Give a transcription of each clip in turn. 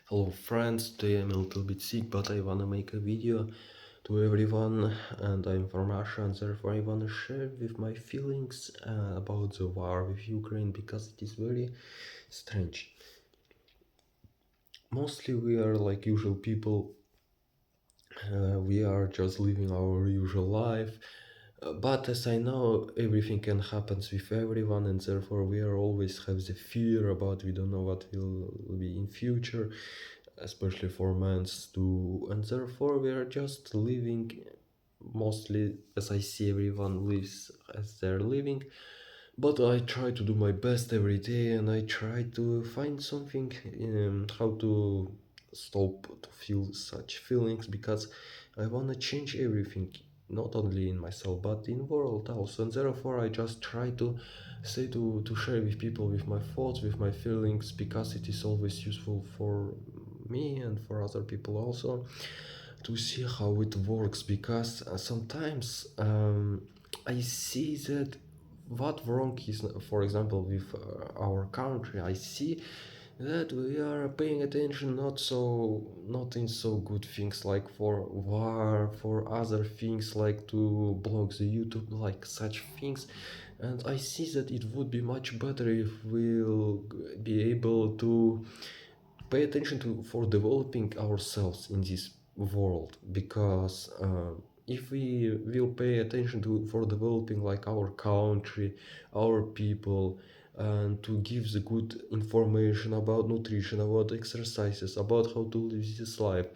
Hello friends, today I'm a little bit sick, but I wanna make a video to everyone, and I'm from Russia, and therefore I wanna share with my feelings about the war with Ukraine, because it is very strange. Mostly we are like usual people, we are just living our usual life, but as I know, everything can happen with everyone, and therefore we are always have the fear about we don't know what will be in future, especially for men too, and therefore we are just living mostly as I see everyone lives as they're living. But I try to do my best every day, and I try to find something, how to stop to feel such feelings, because I want to change everything, not only in myself but in world also, and therefore I just try to say to share with people with my thoughts, with my feelings, because it is always useful for me and for other people also to see how it works, because sometimes I see that what wrong is, for example, with our country. I see that we are paying attention not in so good things like for war, for other things like to block the YouTube, like such things. And I see that it would be much better if we'll be able to pay attention to for developing ourselves in this world, because if we will pay attention to for developing like our country, our people, and to give the good information about nutrition, about exercises, about how to live this life,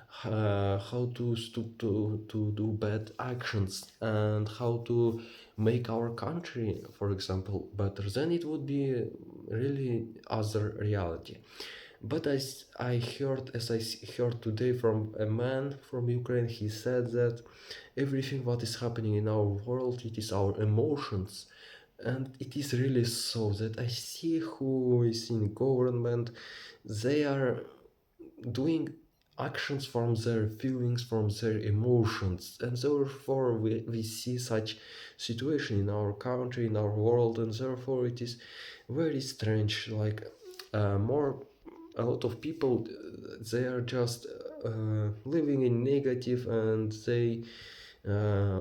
how to stoop to do bad actions, and how to make our country, for example, better, then it would be really other reality. But I heard, heard today from a man from Ukraine, he said that everything what is happening in our world, it is our emotions. And it is really so that I see who is in government, they are doing actions from their feelings, from their emotions, and therefore we see such situation in our country, in our world, and therefore it is very strange, like more a lot of people, they are just living in negative, and they uh,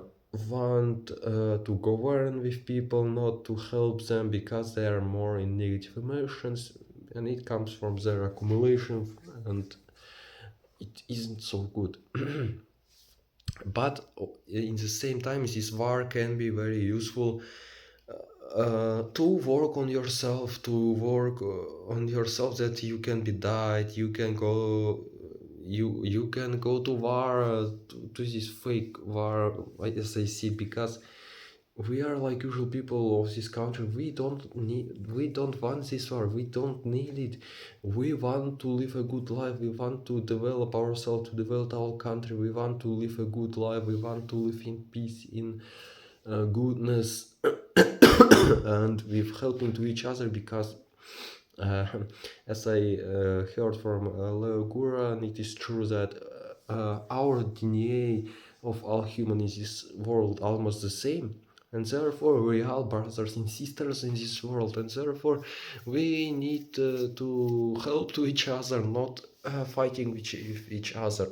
want to govern with people, not to help them, because they are more in negative emotions, and it comes from their accumulation, and it isn't so good. But in the same time, this war can be very useful to work on yourself, to work on yourself, that you can be died, you can go, you can go to war, to this fake war, as I see, because we are like usual people of this country. We don't want this war, we don't need it. We want to live a good life, we want to develop ourselves, to develop our country, we want to live a good life, we want to live in peace, in goodness, and with helping to each other, because uh, as I heard from Leo Gura, and it is true that our DNA of all humans in this world almost the same, and therefore we are brothers and sisters in this world, and therefore we need to help to each other, not fighting with each other.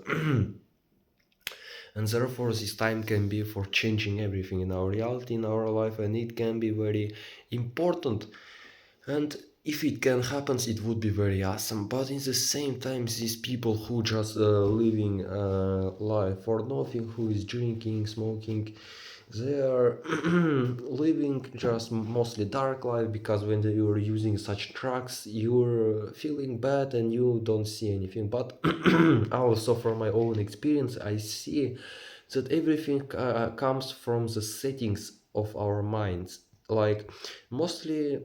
And therefore this time can be for changing everything in our reality, in our life, and it can be very important. And if it can happen, it would be very awesome. But in the same time, these people who just living life for nothing, who is drinking, smoking, they are living just mostly dark life, because when you're using such drugs, you're feeling bad and you don't see anything. But also from my own experience, I see that everything comes from the settings of our minds. Like mostly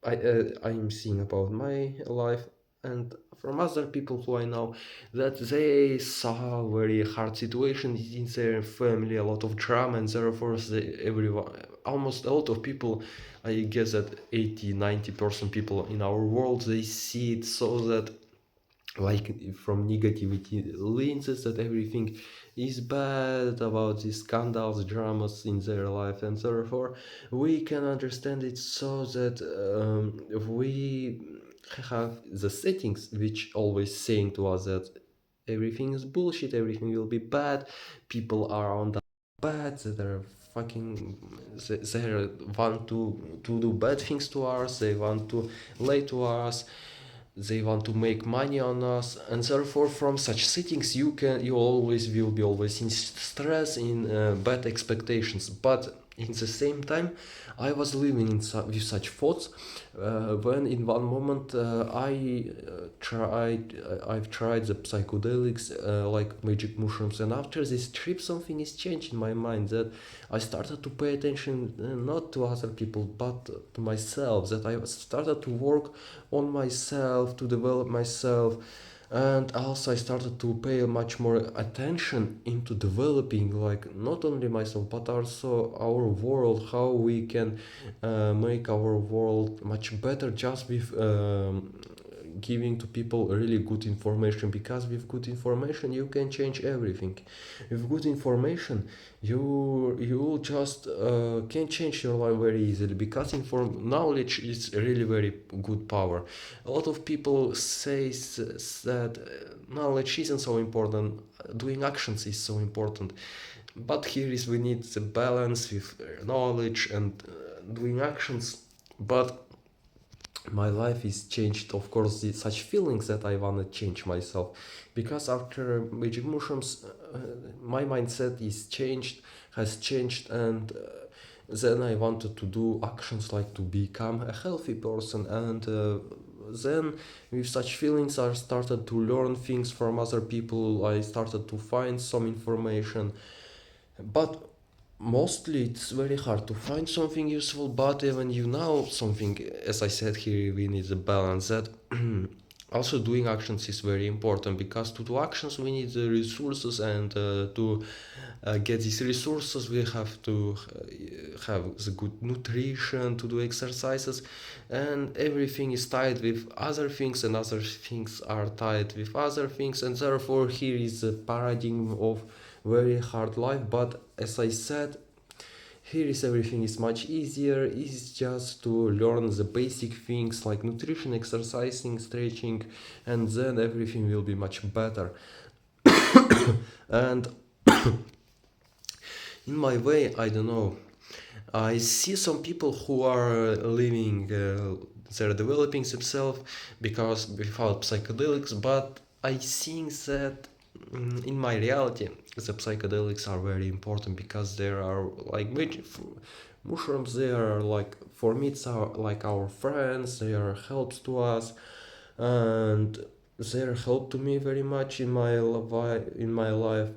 I'm seeing about my life, and from other people who I know, that they saw very hard situations in their family, a lot of drama, and therefore everyone, almost a lot of people, I guess that 80-90% people in our world, they see it so that like from negativity lenses, that everything is bad about these scandals, dramas in their life, and therefore we can understand it so that we have the settings which always saying to us that everything is bullshit, everything will be bad, people are on the bad, that they're fucking, they want to do bad things to us, they want to lie to us, they want to make money on us, and therefore from such settings you always will be always in stress, in bad expectations. But in the same time I was living with such thoughts when in one moment I've tried the psychedelics like magic mushrooms, and after this trip something is changed in my mind, that I started to pay attention not to other people but to myself, that I started to work on myself, to develop myself, and also I started to pay much more attention into developing, like not only myself but also our world, how we can make our world much better just with giving to people really good information, because with good information you can change everything. With good information you just can change your life very easily, because knowledge is really very good power. A lot of people says that knowledge isn't so important, doing actions is so important, but here is we need the balance with knowledge and doing actions. But my life is changed, of course, such feelings that I want to change myself, because after magic mushrooms my mindset is changed, has changed, and then I wanted to do actions like to become a healthy person, and then with such feelings I started to learn things from other people, I started to find some information. But mostly it's very hard to find something useful, but even you know something, as I said here, we need a balance, that also doing actions is very important, because to do actions we need the resources, and to get these resources we have to have the good nutrition, to do exercises, and everything is tied with other things, and other things are tied with other things, and therefore here is a paradigm of very hard life. But as I said, here is everything is much easier. It's just to learn the basic things like nutrition, exercising, stretching, and then everything will be much better. And in my way, I don't know, I see some people who are living, they're developing themselves because without psychedelics, but I think that in my reality, the psychedelics are very important, because there are like mushrooms. They are like, for me, it's like our friends. They are helps to us, and they help to me very much in my life,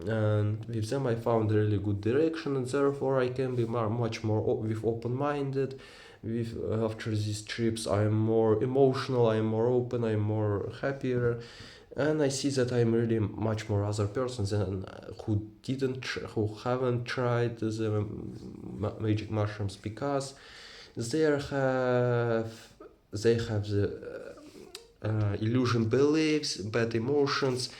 and with them I found a really good direction, and therefore I can be much more with open-minded. With after these trips I'm more emotional, I'm more open, I'm more happier, and I see that I'm really much more other persons than who haven't tried the magic mushrooms, because they have they have the illusion beliefs, bad emotions,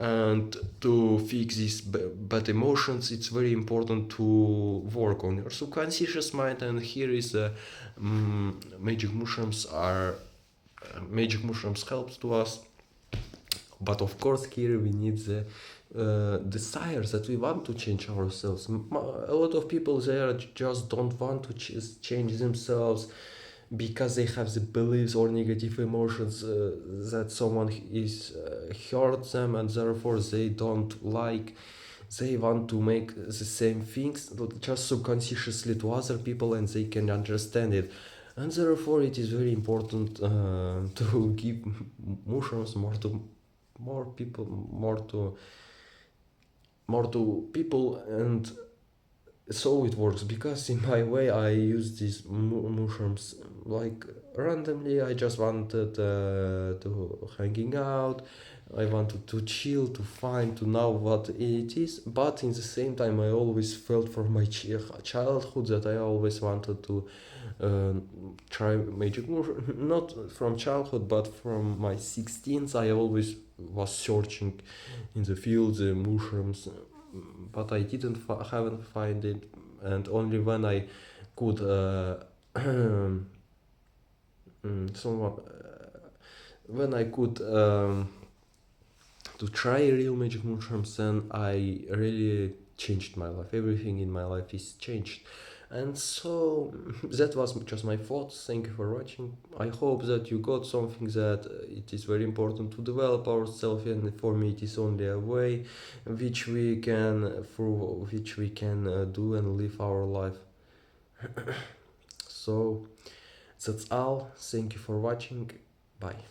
and to fix these bad emotions it's very important to work on your subconscious mind. And here is magic mushrooms are magic mushrooms helps to us. But of course here we need the desires, that we want to change ourselves. A lot of people there just don't want to change themselves, because they have the beliefs or negative emotions that someone is hurt them, and therefore they don't like, they want to make the same things just subconsciously to other people, and they can understand it. And therefore it is very important to give mushrooms more people more to people. And so it works, because in my way I use these mushrooms like randomly. I just wanted to hanging out, I wanted to chill, to find, to know what it is. But in the same time I always felt from my childhood that I always wanted to uh, try magic mushroom. Not from childhood but from my 16th I always was searching in the field the mushrooms, but I didn't haven't find it. And only when I could someone when I could to try real magic mushrooms, then I really changed my life. Everything in my life is changed. And so that was just my thoughts. Thank you for watching. I hope that you got something that it is very important to develop ourselves, and for me it is only a way which we can through which we can do and live our life. So that's all. Thank you for watching. Bye.